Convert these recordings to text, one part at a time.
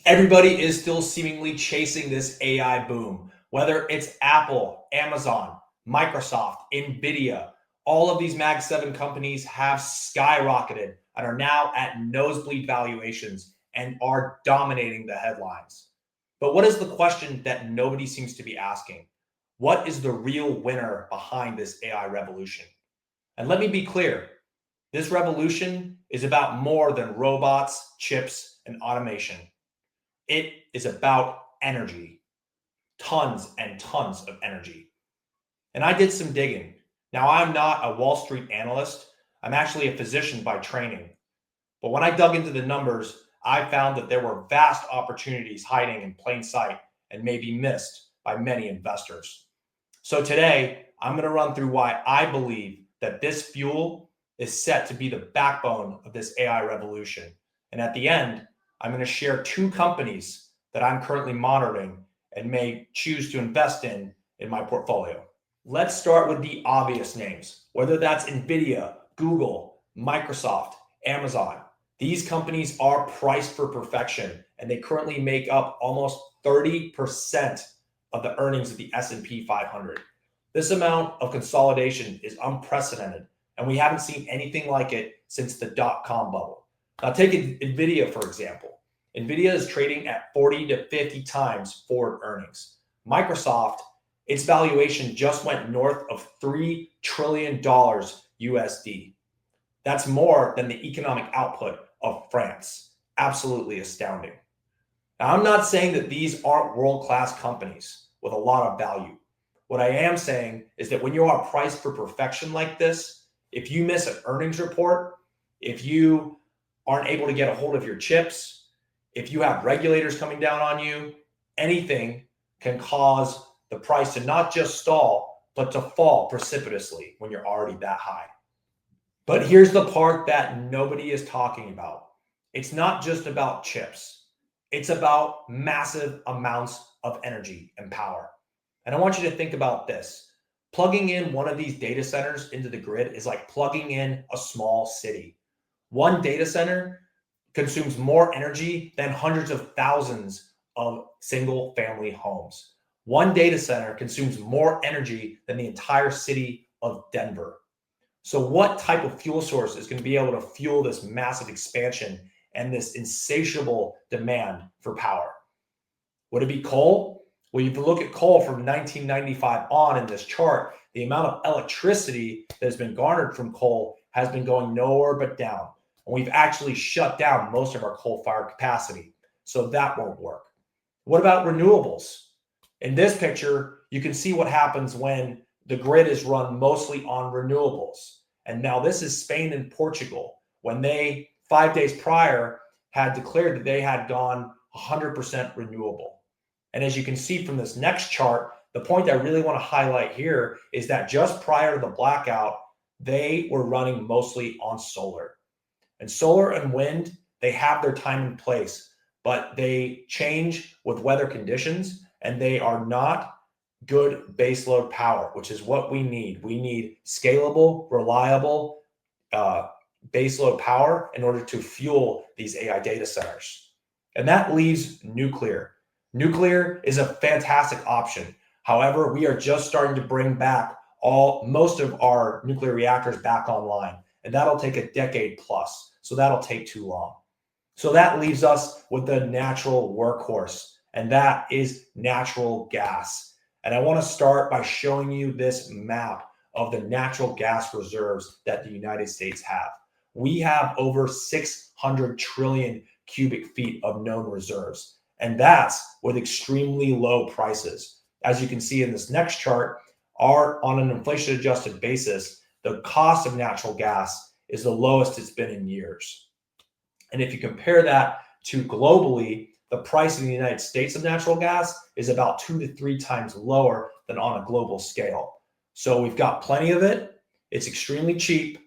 Everybody is still seemingly chasing this AI boom, whether it's Apple, Amazon, Microsoft, Nvidia. All of these Mag 7 companies have skyrocketed and are now at nosebleed valuations and are dominating the headlines. But what is the question that nobody seems to be asking? What is the real winner behind this AI revolution? And let me be clear, this revolution is about more than robots, chips, and automation. It is about energy, tons and tons of energy. And I did some digging. Now, I'm not a Wall Street analyst. I'm actually a physician by training. But when I dug into the numbers, I found that there were vast opportunities hiding in plain sight and maybe missed by many investors. So today, I'm going to run through why I believe that this fuel is set to be the backbone of this AI revolution. And at the end, I'm going to share two companies that I'm currently monitoring and may choose to invest in my portfolio. Let's start with the obvious names, whether that's Nvidia, Google, Microsoft, Amazon. These companies are priced for perfection, and they currently make up almost 30% of the earnings of the S&P 500. This amount of consolidation is unprecedented, and we haven't seen anything like it since the dot-com bubble. Now take Nvidia, for example. Nvidia is trading at 40 to 50 times forward earnings. Microsoft, its valuation just went north of $3 trillion USD. That's more than the economic output of France. Absolutely astounding. Now, I'm not saying that these aren't world-class companies with a lot of value. What I am saying is that when you are priced for perfection like this, if you miss an earnings report, if you aren't able to get a hold of your chips, if you have regulators coming down on you, anything can cause the price to not just stall, but to fall precipitously when you're already that high. But here's the part that nobody is talking about. It's not just about chips. It's about massive amounts of energy and power. And I want you to think about this. Plugging in one of these data centers into the grid is like plugging in a small city. One data center consumes more energy than hundreds of thousands of single family homes. One data center consumes more energy than the entire city of Denver. So what type of fuel source is going to be able to fuel this massive expansion and this insatiable demand for power? Would it be coal? Well, if you look at coal from 1995 on in this chart, the amount of electricity that has been garnered from coal has been going nowhere but down. And we've actually shut down most of our coal-fired capacity. So that won't work. What about renewables? In this picture, you can see what happens when the grid is run mostly on renewables. And now this is Spain and Portugal, when they 5 days prior had declared that they had gone 100% renewable. And as you can see from this next chart, the point I really want to highlight here is that just prior to the blackout, they were running mostly on solar. And solar and wind, they have their time and place, but they change with weather conditions, and they are not good baseload power, which is what we need. We need scalable, reliable baseload power in order to fuel these AI data centers. And that leaves nuclear. Nuclear is a fantastic option. However, we are just starting to bring back most of our nuclear reactors back online, and that'll take a decade plus. So that'll take too long. So that leaves us with the natural workhorse, and that is natural gas. And I want to start by showing you this map of the natural gas reserves that the United States have. We have over 600 trillion cubic feet of known reserves, and that's with extremely low prices. As you can see in this next chart, on an inflation-adjusted basis, the cost of natural gas is the lowest it's been in years. And if you compare that to globally, the price in the United States of natural gas is about 2 to 3 times lower than on a global scale. So we've got plenty of it. It's extremely cheap.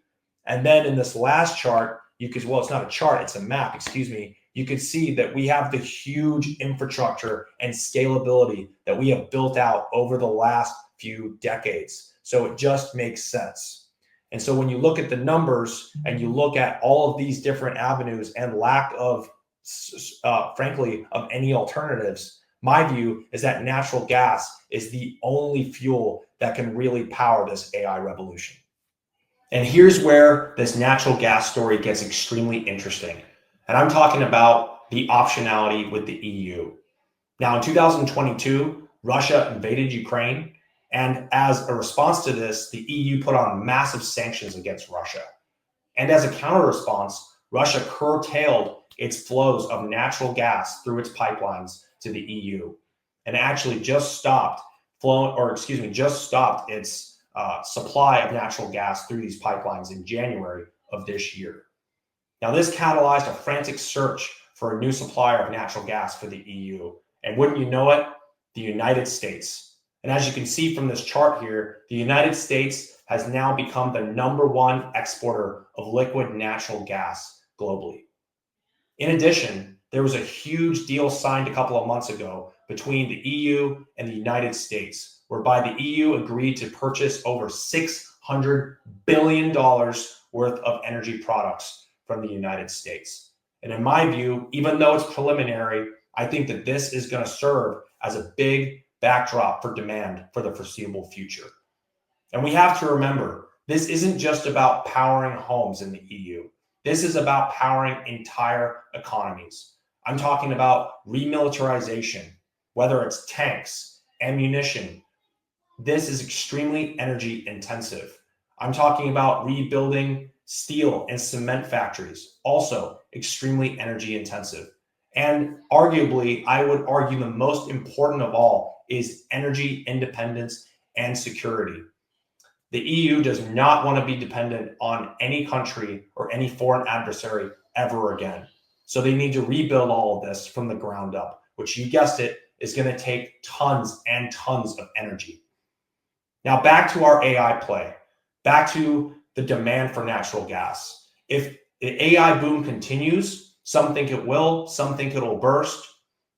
And then in this last chart, well, it's not a chart, it's a map, excuse me. You can see that we have the huge infrastructure and scalability that we have built out over the last few decades. So it just makes sense. And so when you look at the numbers and you look at all of these different avenues and lack of frankly, of any alternatives, my view is that natural gas is the only fuel that can really power this AI revolution. And here's where this natural gas story gets extremely interesting. And I'm talking about the optionality with the EU. Now, in 2022, Russia invaded Ukraine. And as a response to this, the EU put on massive sanctions against Russia. And as a counter response, Russia curtailed its flows of natural gas through its pipelines to the EU, and actually just stopped its supply of natural gas through these pipelines in January of this year. Now, this catalyzed a frantic search for a new supplier of natural gas for the EU. And wouldn't you know it, the United States. And as you can see from this chart here, the United States has now become the #1 exporter of liquid natural gas globally. In addition, there was a huge deal signed a couple of months ago between the EU and the United States, whereby the EU agreed to purchase over $600 billion worth of energy products from the United States. And in my view, even though it's preliminary, I think that this is going to serve as a big backdrop for demand for the foreseeable future. And we have to remember, this isn't just about powering homes in the EU. This is about powering entire economies. I'm talking about remilitarization, whether it's tanks, ammunition. This is extremely energy intensive. I'm talking about rebuilding steel and cement factories, also extremely energy intensive. And arguably, I would argue the most important of all is energy independence and security. The EU does not want to be dependent on any country or any foreign adversary ever again. So they need to rebuild all of this from the ground up, which, you guessed it, is going to take tons and tons of energy. Now back to our AI play, back to the demand for natural gas. If the AI boom continues, some think it will, some think it'll burst.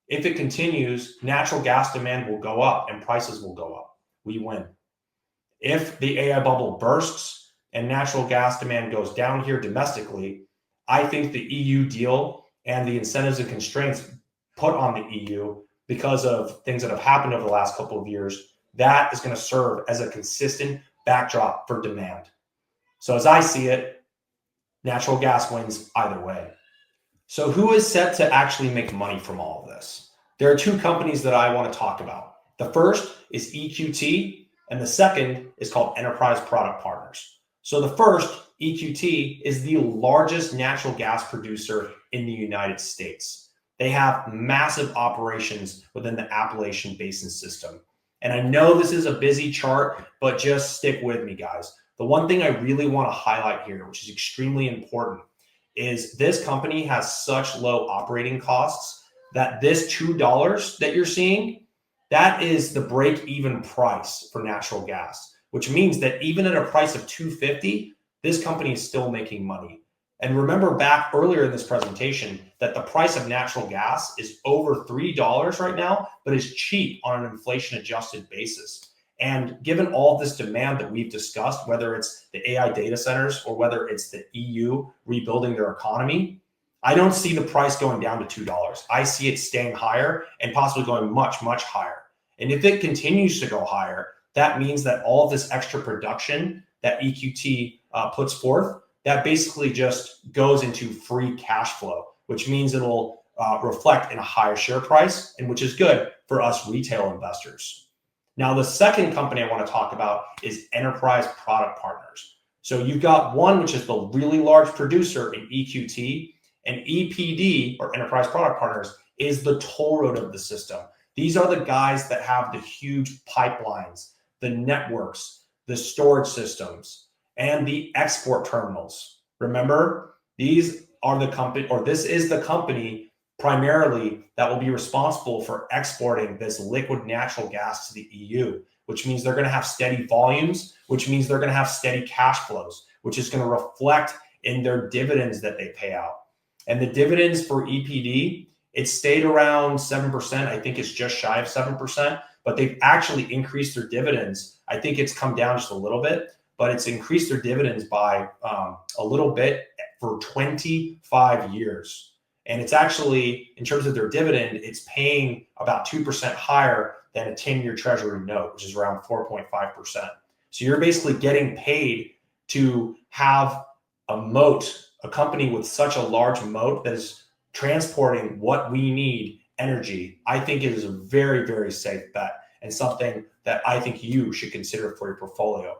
If it continues, natural gas demand will go up and prices will go up. We win. If the AI bubble bursts and natural gas demand goes down here domestically, I think the EU deal and the incentives and constraints put on the EU because of things that have happened over the last couple of years, that is going to serve as a consistent backdrop for demand. So as I see it, natural gas wins either way. So who is set to actually make money from all of this? There are two companies that I want to talk about. The first is EQT, and the second is called Enterprise Product Partners. So the first, EQT, is the largest natural gas producer in the United States. They have massive operations within the Appalachian Basin system. And I know this is a busy chart, but just stick with me, guys. The one thing I really want to highlight here, which is extremely important, is this company has such low operating costs that this $2 that you're seeing, that is the break-even price for natural gas, which means that even at a price of $2.50, this company is still making money. And remember back earlier in this presentation that the price of natural gas is over $3 right now, but is cheap on an inflation-adjusted basis. And given all this demand that we've discussed, whether it's the AI data centers or whether it's the EU rebuilding their economy, I don't see the price going down to $2. I see it staying higher and possibly going much, much higher. And if it continues to go higher, that means that all of this extra production that EQT puts forth, that basically just goes into free cash flow, which means it'll reflect in a higher share price, and which is good for us retail investors. Now, the second company I want to talk about is Enterprise Product Partners. So you've got one, which is the really large producer in EQT, and EPD, or Enterprise Product Partners, is the toll road of the system. These are the guys that have the huge pipelines, the networks, the storage systems, and the export terminals. Remember, these are the company, or this is the company primarily that will be responsible for exporting this liquid natural gas to the EU, which means they're going to have steady volumes, which means they're going to have steady cash flows, which is going to reflect in their dividends that they pay out. And the dividends for EPD, it stayed around 7%. I think it's just shy of 7%, but they've actually increased their dividends. I think it's come down just a little bit, but it's increased their dividends by a little bit for 25 years. And it's actually, in terms of their dividend, it's paying about 2% higher than a 10-year treasury note, which is around 4.5%. So you're basically getting paid to have a moat, a company with such a large moat that is transporting what we need, energy. I think it is a very, very safe bet and something that I think you should consider for your portfolio.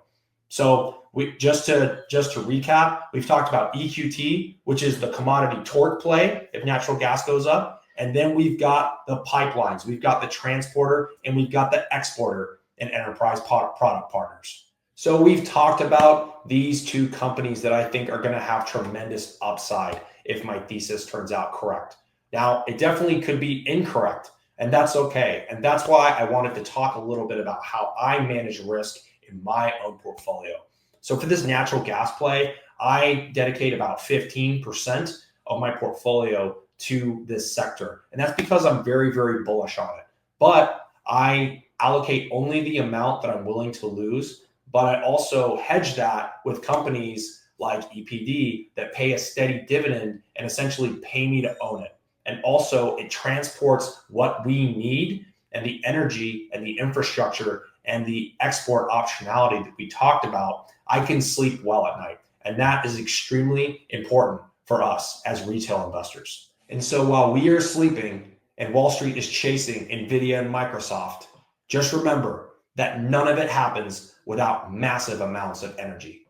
So just to recap, we've talked about EQT, which is the commodity torque play if natural gas goes up. And then we've got the pipelines, we've got the transporter, and we've got the exporter and enterprise product partners. So we've talked about these two companies that I think are going to have tremendous upside if my thesis turns out correct. Now, it definitely could be incorrect, and that's okay. And that's why I wanted to talk a little bit about how I manage risk in my own portfolio. So for this natural gas play, I dedicate about 15% of my portfolio to this sector. And that's because I'm very, very bullish on it. But I allocate only the amount that I'm willing to lose. But I also hedge that with companies like EPD that pay a steady dividend and essentially pay me to own it. And also it transports what we need and the energy and the infrastructure and the export optionality that we talked about. I can sleep well at night. And that is extremely important for us as retail investors. And so while we are sleeping and Wall Street is chasing Nvidia and Microsoft, just remember that none of it happens without massive amounts of energy.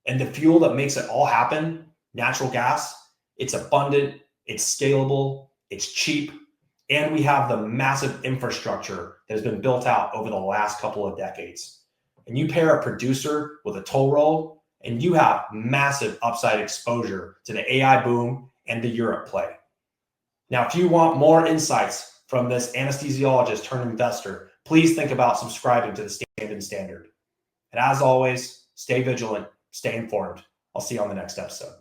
And the fuel that makes it all happen, natural gas, it's abundant, it's scalable, it's cheap, and we have the massive infrastructure that has been built out over the last couple of decades. And you pair a producer with a toll roll, and you have massive upside exposure to the AI boom and the Europe play. Now, if you want more insights from this anesthesiologist turned investor, please think about subscribing to the Standard. And as always, stay vigilant, stay informed. I'll see you on the next episode.